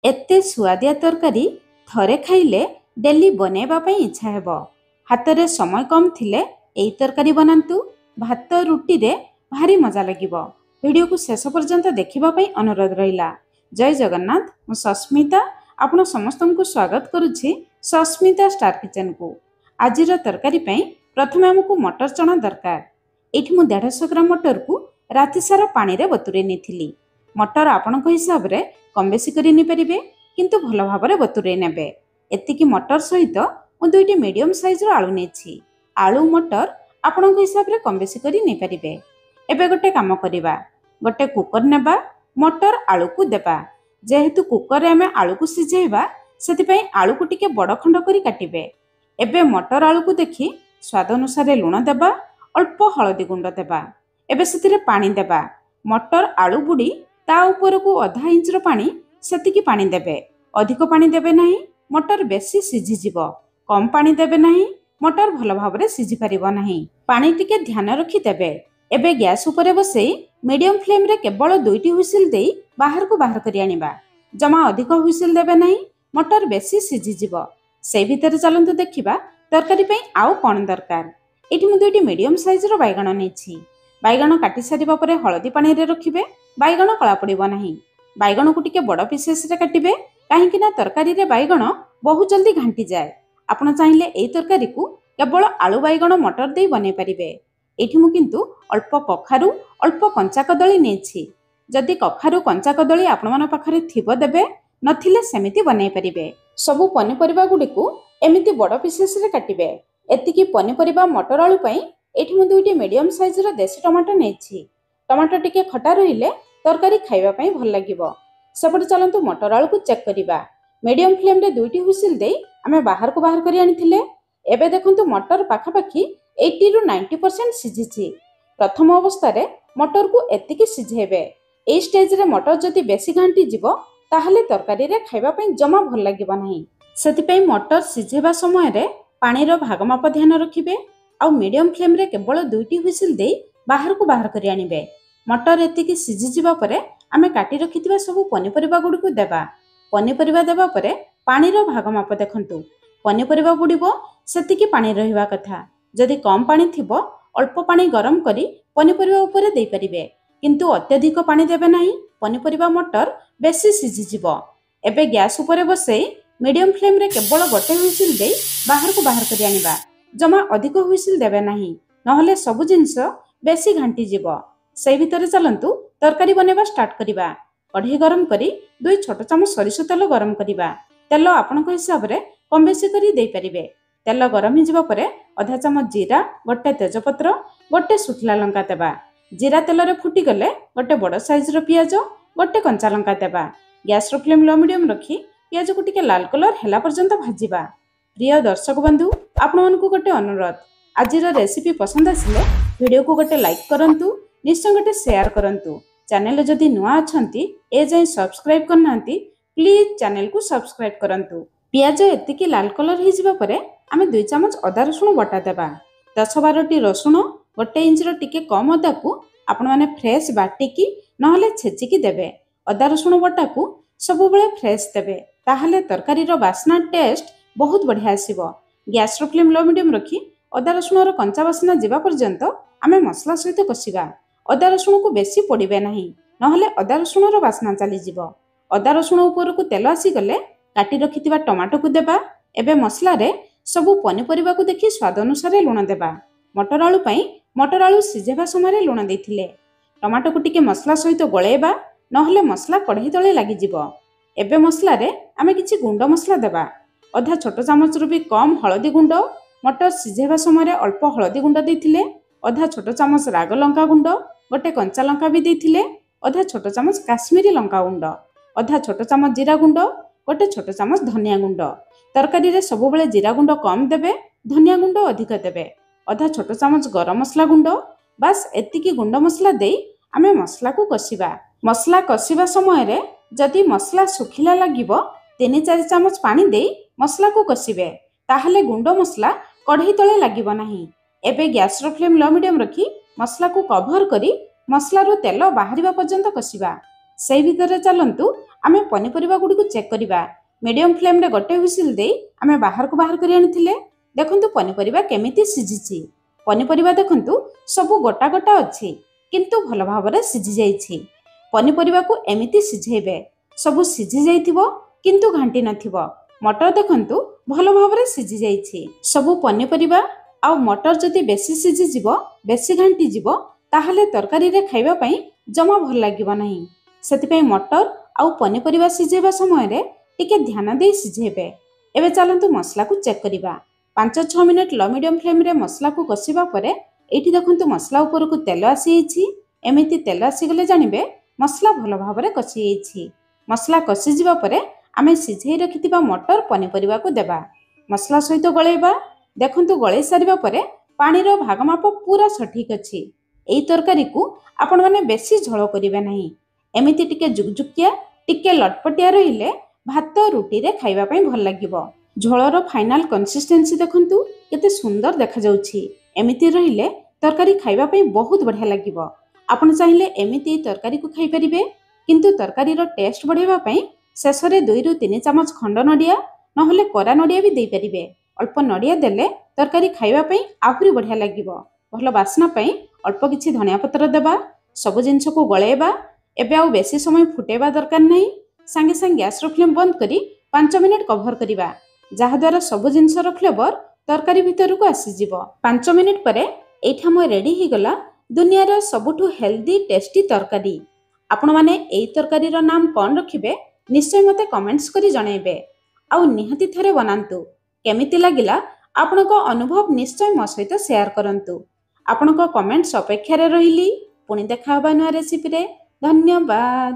एते सुआदिया तरकारी थरे खाइले डेली बनेबा पई इच्छा हेबो। हातरे समय कम थिले एई तरकारी बनांतु, भात रुटी रे भारी मजा लागिबो। वीडियो को शेष पर्यंत देखिबा पई अनुरोध रहिला। जय जगन्नाथ, मु सस्मिता आपण समस्तंकु स्वागत करूछि सस्मिता स्टार किचन को। आजिर तरकारी पई प्रथमे हमकु मटर चना दरकार। एठी मु 150 ग्राम मटर को राति सारा पानी रे बतुरे नेथिली। मटर आपणक हिसाब रे कम बेसी करि नि परिबे, किंतु भल भाबरे बतुरे नेबे। एतिकी मटर सहित मु दुईटी मीडियम साइज रो आलू नेछि। आलू मटर आपणक हिसाब रे कम बेसी करि नै परिबे। एबे गोटे काम करिबा, गोटे कुकर नेबा, मटर आलू को देबा। जेहेतु कुकर रे हमें आलू को सिझेबा, सेति पई आलू को टिके बड़ खंड करि काटिबे। एबे मटर आलू को देखि स्वाद अनुसार लूण देबा, अल्प हळदी गुंड देबा। एबे सेतिरे पानी देबा। मटर आलू बुडी ता ऊपर को आधा इंच रो पानी सेतिकी पानी देबे। अधिक पानी देबे नाही, मटर बेसी सिझी जिवो। कम पानी देबे नाही, मटर भल भाबरे सिझी परिबो नाही। पानी टिके ध्यान रखि देबे। एबे गैस ऊपर बसेई मीडियम फ्लेम रे केवल 2टी हुइसिल देई बाहर को बाहर करि आनिबा। जमा अधिक हुइसिल देबे नाही, मटर बेसी सिझी जिवो। से भितर चलंतु देखिबा तरकारी पई आउ कोन दरकार। एठी मु 2टी मीडियम साइज रो बैगण नेछि। बैगण काटी सारिबा परे हळदी पानी रे रखिबे। बैगण कला पड़िबो नाही। बैगण को टिके बड़ पीसेस रे काटिबे, काहेकि ना तरकारी रे बैगण बहुत जल्दी घांटी जाए। आपण चाहिले एई तरकारी को केवल आलू बैगण मटर देई बनै परिबे। एठी मु किंतु अल्प कखारु अल्प कंचा कदली नेछि। जदि कखारु कंचा कदली आपण मन पाखरे थिबो देबे, नथिले सेमिति बनै परिबे। सबु पनिपरिबा गुडी को एमिति बड़ पीसेस रे काटिबे। एतिकी पनिपरिबा मटर आलू पई एठी मु 2टी मीडियम साइज रो देसी टमाटो नेछि। टमाटो टिके खटा रहिले तरकारी खाइबा पई भल लागिबो। सेपटे चलंतु मटर आलू को चेक करिबा। मीडियम फ्लेम रे 2टी हुइसिल देई आमे बाहर को बाहर करि आनिथिले। एबे देखंतु मटर पाखापाखी 80 रु 90% सिझिछि। प्रथम अवस्था रे मटर को एतिकी सिझेबे। एई स्टेज रे मटर जदि बेसी घांटी जिवो, ताहले तरकारी रे खाइबा पई जमा भल लागिबो नाही। सेति पई मटर सिझेबा समय रे पानी रो भाग माप ध्यान रखिबे। आ मीडियम फ्लेम रे केवल 2टी हुइसिल देई बाहर को बाहर करि आनिबे। मटर एतिकी सिझी जिबा परे आमे काटी रखिथिबा सब पनिपरिबा गुडी को देबा। पनिपरिबा देबा परे पानी रो भाग माप देखंतु। पनिपरिबा बुडीबो सेतिकी पानी रहिबा कथा। जदि कम पानी थिबो, अल्प पानी गरम करी पनिपरिबा ऊपर देई परिबे, किंतु अत्यधिक पानी देबे नाही। पनिपरिबा मटर बेसी सिझी जिवो। एबे गैस ऊपर बसेई मीडियम फ्लेम रे केवल गोटे हुइसिल देई बाहर को बाहर करि आनिबा। जमा अधिक हुइसिल देबे नाही, नहले सब जिंस बेसी घांटी जिवो। से भितर चलंतु तरकारी बनेबा स्टार्ट करिबा। कढ़ी गरम करी 2 छोट चामच सरिष तेल गरम करिबा। तेल आपणक हिसाब रे कम बेसी करी देई परिबे। तेल गरम हि जिबा परे आधा चामच जीरा, गोटे तेजपत्र, गोटे सुखला लंका देबा। जीरा तेल रे फुटी गले गोटे बड़ साइज रो पियाज, गोटे कंचा लंका देबा। गैस रो फ्लेम लो मीडियम रखी पियाज को टिके लाल कलर हेला पर्यंत भाजिबा। प्रिय दर्शक बंधु, आपण मानकु गोटे अनुरोध, आजिर रेसिपी पसंद आसिले वीडियो को गोटे लाइक करंतु, निश्चय गोटे शेयर करंतु। चैनल जदि नुआ अछंती ए जाई सब्सक्राइब करनांती, प्लीज चैनल को सब्सक्राइब करंतु। पियाज एतिकी लाल कलर हे जिबा परे आमे 2 चामच अदा रसुण बटा देबा। 10-12टी रसुण, गोटे इंच रो टिके कम अदा को आपण माने फ्रेश बाटिकी नहले छेचिकी देबे। अदा रसुण बटा को सब बेले फ्रेश देबे, ताहले तरकारी रो बास्ना टेस्ट बहुत बढ़िया आसीबो। गैस रो फ्लेम लो मीडियम रखी अदा रसुण रो कंचा बास्ना जिबा पर्यंत आमे मसला सहित कसिबा। अदा रसुण को बेसी पोड़िबे नाही, नहले अदा रसुण रो बास्ना चली जिवो। अदा रसुण ऊपर को तेल आसी गले काटी रखिथिबा टमाटो को देबा। एबे मसला रे सब पनिपरिबा को देखि स्वाद अनुसार लूण देबा। मटर आलू पई मटर आलू सिझेबा समय रे लूण देथिले। टमाटो को टिके मसला सहित गळेबा, नहले मसला कढ़ी तळे लागि जिवो। एबे मसला रे आमे किछि गुंड मसला देबा। आधा छोट चामच रु भी कम हळदी गुंड, मटर सिझेबा समय रे अल्प हळदी गुंड देथिले। आधा छोट चामच राग लंका गुंड, गोटे कंचा लंका भी देथिले। आधा छोट चामच काश्मीरी लंका गुंड, आधा छोट चामच जीरा गुंड, गोटे छोट चामच धनिया गुंड। तरकारी रे सब बेले जीरा गुंड कम देबे, धनिया गुंड अधिक देबे। आधा छोट चामच गरम मसला गुंड। बास एतिकी गुंड मसला देई आमे मसला को कसिबा। मसला कसिबा समय रे जदि मसला सुखिला लागिबो 3-4 चामच पानी देई मसला को कसिबे, ताहले गुंड मसला कढ़ी तळे लागिबो नाही। एबे गैस रो फ्लेम लो मीडियम रखी मसला को कभर करी मसला रो तेल बाहरिबा पर्यंत कसिबा। ସେଇ ଭିତରେ ଚାଲନ୍ତୁ ଆମେ ପନିପରିବା ଗୁଡ଼ିକୁ ଚେକ୍ କରିବା। ମିଡିୟମ ଫ୍ଲେମ୍ରେ ଗୋଟେ ହୁଇସିଲ୍ ଦେଇ ଆମେ ବାହାରକୁ ବାହାର କରି ଆଣିଥିଲେ। ଦେଖନ୍ତୁ ପନିପରିବା କେମିତି ସିଝିଛି। ପନିପରିବା ଦେଖନ୍ତୁ ସବୁ ଗୋଟା ଗୋଟା ଅଛି, କିନ୍ତୁ ଭଲ ଭାବରେ ସିଝି ଯାଇଛି। ପନିପରିବାକୁ ଏମିତି ସିଝେଇବେ, ସବୁ ସିଝି ଯାଇଥିବ କିନ୍ତୁ ଘାଣ୍ଟି ନଥିବ। ମଟର ଦେଖନ୍ତୁ ଭଲ ଭାବରେ ସିଝି ଯାଇଛି। ସବୁ ପନିପରିବା ଆଉ ମଟର ଯଦି ବେଶୀ ସିଝିଯିବ, ବେଶୀ ଘାଣ୍ଟିଯିବ, ତାହେଲେ ତରକାରୀରେ ଖାଇବା ପାଇଁ ଜମା ଭଲ ଲାଗିବ ନାହିଁ। ସେଥିପାଇଁ ମଟର ଆଉ ପନିପରିବା ସିଝେଇବା ସମୟରେ ଟିକେ ଧ୍ୟାନ ଦେଇ ସିଝେଇବେ। ଏବେ ଚାଲନ୍ତୁ ମସଲାକୁ ଚେକ୍ କରିବା। 5-6 ମିନିଟ୍ ଲୋ ମିଡିୟମ ଫ୍ଲେମ୍ରେ ମସଲାକୁ କଷିବା ପରେ ଏଇଠି ଦେଖନ୍ତୁ ମସଲା ଉପରକୁ ତେଲ ଆସିଯାଇଛି। ଏମିତି ତେଲ ଆସିଗଲେ ଜାଣିବେ ମସଲା ଭଲ ଭାବରେ କଷି ଯାଇଛି। ମସଲା କଷିଯିବା ପରେ ଆମେ ସିଝେଇ ରଖିଥିବା ମଟର ପନିପରିବାକୁ ଦେବା। ମସଲା ସହିତ ଗୋଳେଇବା। ଦେଖନ୍ତୁ ଗୋଳେଇ ସାରିବା ପରେ ପାଣିର ଭାଗ ମାପ ପୁରା ସଠିକ୍ ଅଛି। ଏହି ତରକାରୀକୁ ଆପଣମାନେ ବେଶୀ ଝୋଳ କରିବେ ନାହିଁ। ଏମିତି ଟିକେ ଜୁକଜୁକିଆ, ଟିକେ ଲଟପଟିଆ ରହିଲେ ଭାତ ରୁଟିରେ ଖାଇବା ପାଇଁ ଭଲ ଲାଗିବ। ଝୋଳର ଫାଇନାଲ କନସିଷ୍ଟେନ୍ସି ଦେଖନ୍ତୁ କେତେ ସୁନ୍ଦର ଦେଖାଯାଉଛି। ଏମିତି ରହିଲେ ତରକାରୀ ଖାଇବା ପାଇଁ ବହୁତ ବଢ଼ିଆ ଲାଗିବ। ଆପଣ ଚାହିଁଲେ ଏମିତି ତରକାରୀକୁ ଖାଇପାରିବେ, କିନ୍ତୁ ତରକାରୀର ଟେଷ୍ଟ ବଢ଼ାଇବା ପାଇଁ ଶେଷରେ 2-3 ଚାମଚ ଖଣ୍ଡ ନଡ଼ିଆ ନହେଲେ କୋରା ନଡ଼ିଆ ବି ଦେଇପାରିବେ। ଅଳ୍ପ ନଡ଼ିଆ ଦେଲେ ତରକାରୀ ଖାଇବା ପାଇଁ ଆହୁରି ବଢ଼ିଆ ଲାଗିବ। ଭଲ ବାସ୍ନା ପାଇଁ ଅଳ୍ପ କିଛି ଧନିଆ ପତ୍ର ଦେବା। ସବୁ ଜିନିଷକୁ ଗୋଳେଇବା। ଏବେ ଆଉ ବେଶୀ ସମୟ ଫୁଟେଇବା ଦରକାର ନାହିଁ। ସାଙ୍ଗେ ସାଙ୍ଗେ ଗ୍ୟାସ୍ର ଫ୍ଲେମ୍ ବନ୍ଦ କରି 5 ମିନିଟ୍ କଭର କରିବା, ଯାହାଦ୍ୱାରା ସବୁ ଜିନିଷର ଫ୍ଲେଭର ତରକାରୀ ଭିତରକୁ ଆସିଯିବ। 5 ମିନିଟ୍ ପରେ ଏଇଠି ଆମ ରେଡ଼ି ହେଇଗଲା ଦୁନିଆର ସବୁଠୁ ହେଲ୍ଦି ଟେଷ୍ଟି ତରକାରୀ। ଆପଣମାନେ ଏଇ ତରକାରୀର ନାମ କ'ଣ ରଖିବେ ନିଶ୍ଚୟ ମୋତେ କମେଣ୍ଟସ୍ କରି ଜଣାଇବେ। ଆଉ ନିହାତି ଥରେ ବନାନ୍ତୁ। କେମିତି ଲାଗିଲା ଆପଣଙ୍କ ଅନୁଭବ ନିଶ୍ଚୟ ମୋ ସହିତ ସେୟାର କରନ୍ତୁ। ଆପଣଙ୍କ କମେଣ୍ଟସ୍ ଅପେକ୍ଷାରେ ରହିଲି। ପୁଣି ଦେଖା ହେବା ନୂଆ ରେସିପିରେ। ଧନ୍ୟବାଦ।